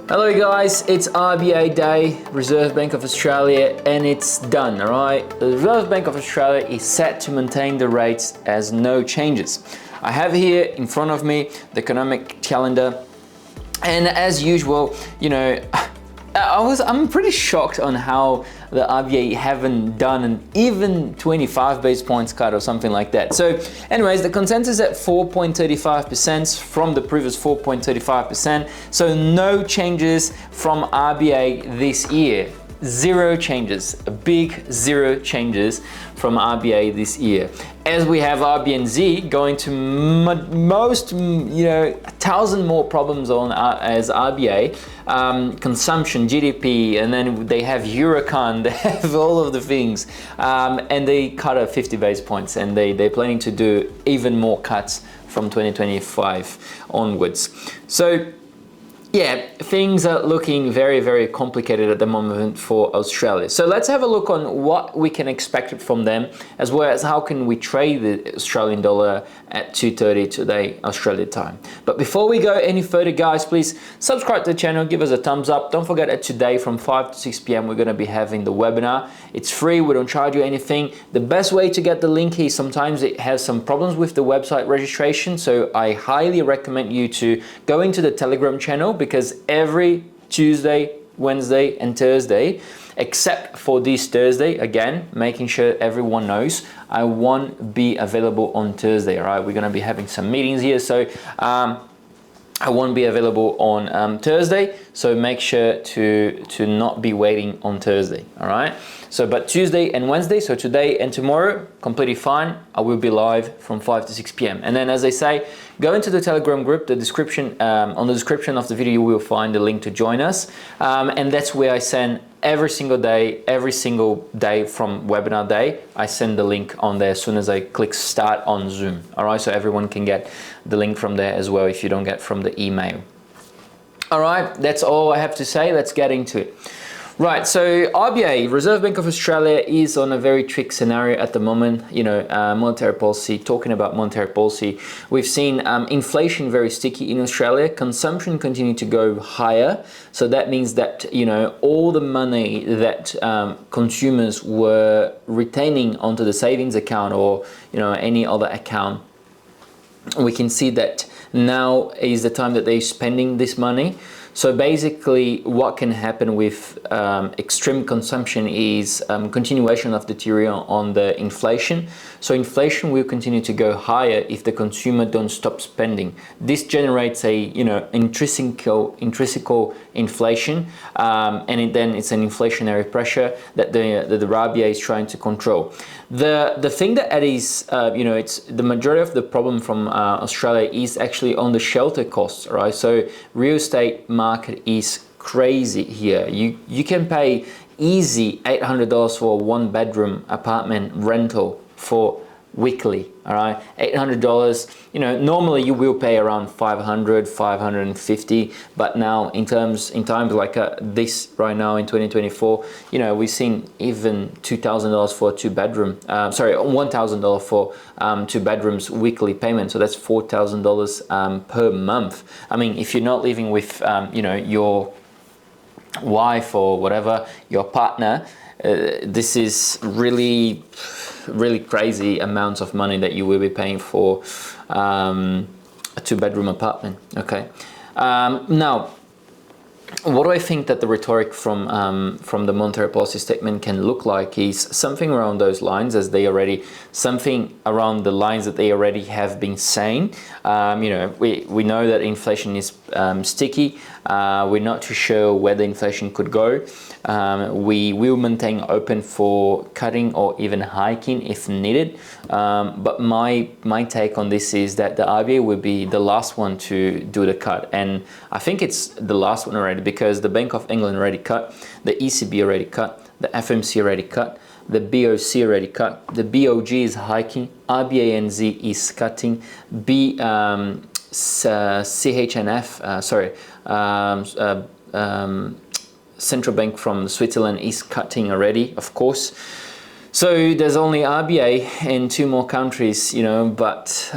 Hello guys, it's RBA Day, Reserve Bank of Australia, and it's done, alright? The Reserve Bank of Australia is set to maintain the rates as no changes. I have here in front of me the economic calendar, and as usual, you know, I'm pretty shocked on how the RBA haven't done an even 25 base points cut or something like that. So anyways, the consensus at 4.35% from the previous 4.35%. So no changes from RBA this year. Zero changes, a big zero changes from RBA this year. As we have RBNZ going to most, 1,000 more problems on as RBA, consumption, GDP, and then they have Eurocon, they have all of the things, and they cut at 50 base points, and they're planning to do even more cuts from 2025 onwards. So yeah, things are looking very, very complicated at the moment for Australia. So let's have a look on what we can expect from them, as well as how can we trade the Australian dollar at 2:30 today, Australia time. But before we go any further, guys, please subscribe to the channel, give us a thumbs up. Don't forget that today from 5 to 6 p.m. we're going to be having the webinar. It's free, we don't charge you anything. The best way to get the link is sometimes it has some problems with the website registration, so I highly recommend you to go into the Telegram channel, because every Tuesday, Wednesday and Thursday, except for this Thursday, again, making sure everyone knows, I won't be available on Thursday, all right? We're gonna be having some meetings here, so I won't be available on Thursday, so make sure to not be waiting on Thursday, all right? So, but Tuesday and Wednesday, so today and tomorrow, completely fine. I will be live from 5 to 6 p.m. And then, as I say, go into the Telegram group. The description, on the description of the video, you will find the link to join us. And that's where I send every single day from webinar day, I send the link on there as soon as I click start on Zoom. All right, so everyone can get the link from there as well if you don't get from the email. All right, that's all I have to say. Let's get into it. Right, so RBA, Reserve Bank of Australia, is on a very tricky scenario at the moment. Monetary policy, talking about monetary policy, we've seen inflation very sticky in Australia, consumption continue to go higher. So that means that, all the money that consumers were retaining onto the savings account or, any other account, we can see that now is the time that they're spending this money. So basically what can happen with extreme consumption is continuation of deterioration on the inflation. So inflation will continue to go higher if the consumer don't stop spending. This generates a intrinsic inflation, and then it's an inflationary pressure that the RBA is trying to control. The thing that is, it's the majority of the problem from Australia is actually on the shelter costs, right? So real estate market is crazy here. You can pay easy $800 for a one-bedroom apartment rental for weekly, all right? $800, normally you will pay around $500, $550, but now in times like this right now in 2024, we've seen even $2,000 for a two-bedroom, $1,000 for two bedrooms weekly payment, so that's $4,000 per month. I mean, if you're not living with, your wife or whatever, your partner, this is really crazy amounts of money that you will be paying for a two-bedroom apartment. Okay, now what do I think that the rhetoric from the monetary policy statement can look like is something around those lines, something around the lines that they already have been saying. We know that inflation is sticky. We're not too sure where the inflation could go. We will maintain open for cutting or even hiking if needed. But my take on this is that the RBA will be the last one to do the cut. And I think it's the last one already, because the Bank of England already cut, the ECB already cut, the FMC already cut, the BOC already cut, the BOG is hiking, RBANZ is cutting, Central Bank from Switzerland is cutting already, of course. So there's only RBA in two more countries, but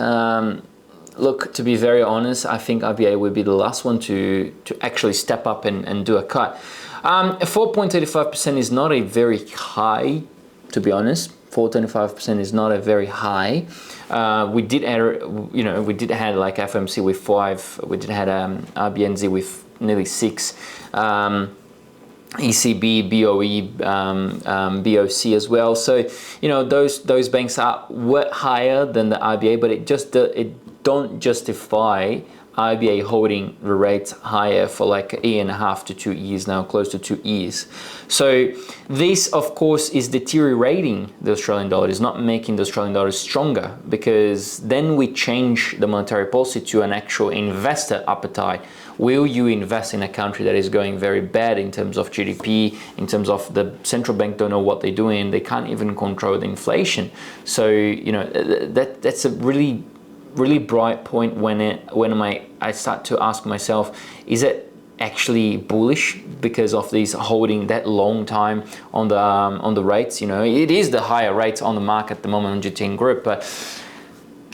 look, to be very honest, I think RBA will be the last one to actually step up and do a cut. 4.35% is not a very high, to be honest. 4.25% is not a very high. We did had like FOMC with 5. We did had RBNZ with nearly 6. ECB, BOE, BOC as well. So those banks were higher than the RBA, but it don't justify RBA holding the rates higher for like a year and a half to 2 years now, close to 2 years. So this, of course, is deteriorating the Australian dollar. It's not making the Australian dollar stronger, because then we change the monetary policy to an actual investor appetite. Will you invest in a country that is going very bad in terms of GDP, in terms of the central bank don't know what they're doing, they can't even control the inflation. So that's a really bright point when I start to ask myself, is it actually bullish because of these holding that long time on the rates? It is the higher rates on the market at the moment on GT Group, but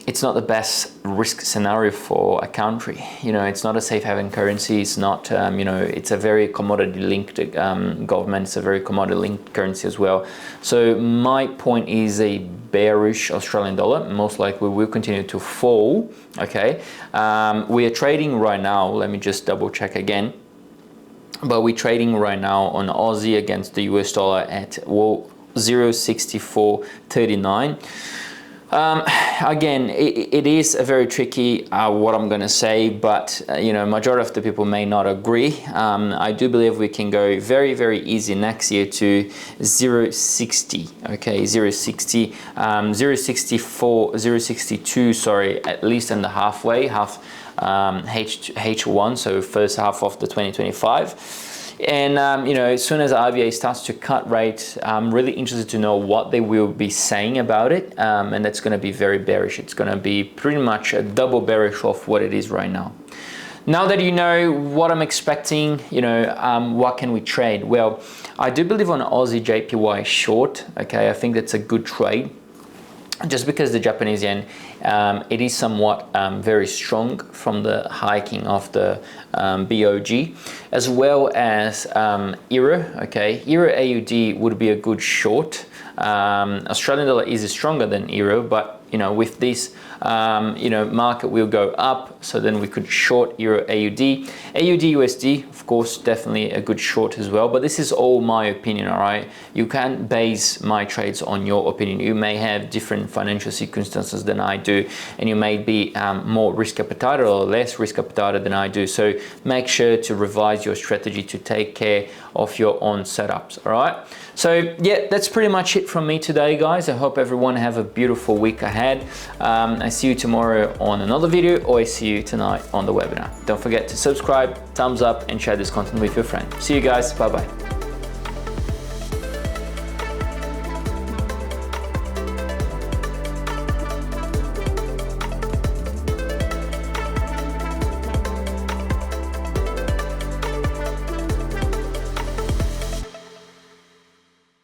it's not the best risk scenario for a country. It's not a safe haven currency. It's not, it's a very commodity linked government. It's a very commodity linked currency as well. So my point is a bearish Australian dollar. Most likely will continue to fall. Okay. We are trading right now. Let me just double check again. But we're trading right now on Aussie against the US dollar at 0.6439. Again, it is a very tricky what I'm going to say, but majority of the people may not agree. I do believe we can go very, very easy next year to 0.60. Okay, 0.60, 0.64, 0.62. Sorry, at least in the half H1, so first half of the 2025. And as soon as RBA starts to cut rates, I'm really interested to know what they will be saying about it, and that's going to be very bearish. It's going to be pretty much a double bearish of what it is right now. Now that you know what I'm expecting, what can we trade? Well, I do believe on Aussie JPY short. Okay, I think that's a good trade, just because the Japanese yen, it is somewhat very strong from the hiking of the BOG, as well as Euro. Okay, Euro AUD would be a good short. Australian dollar is stronger than Euro, but with this market will go up, so then we could short Euro AUD. AUD USD, of course, definitely a good short as well, but this is all my opinion, all right? You can't base my trades on your opinion. You may have different financial circumstances than I do, and you may be more risk appetite or less risk appetite than I do. So make sure to revise your strategy to take care of your own setups, all right? So yeah, that's pretty much it from me today, guys. I hope everyone have a beautiful week ahead. I see you tomorrow on another video, or I see you tonight on the webinar. Don't forget to subscribe, thumbs up, and share this content with your friend. See you guys, bye-bye.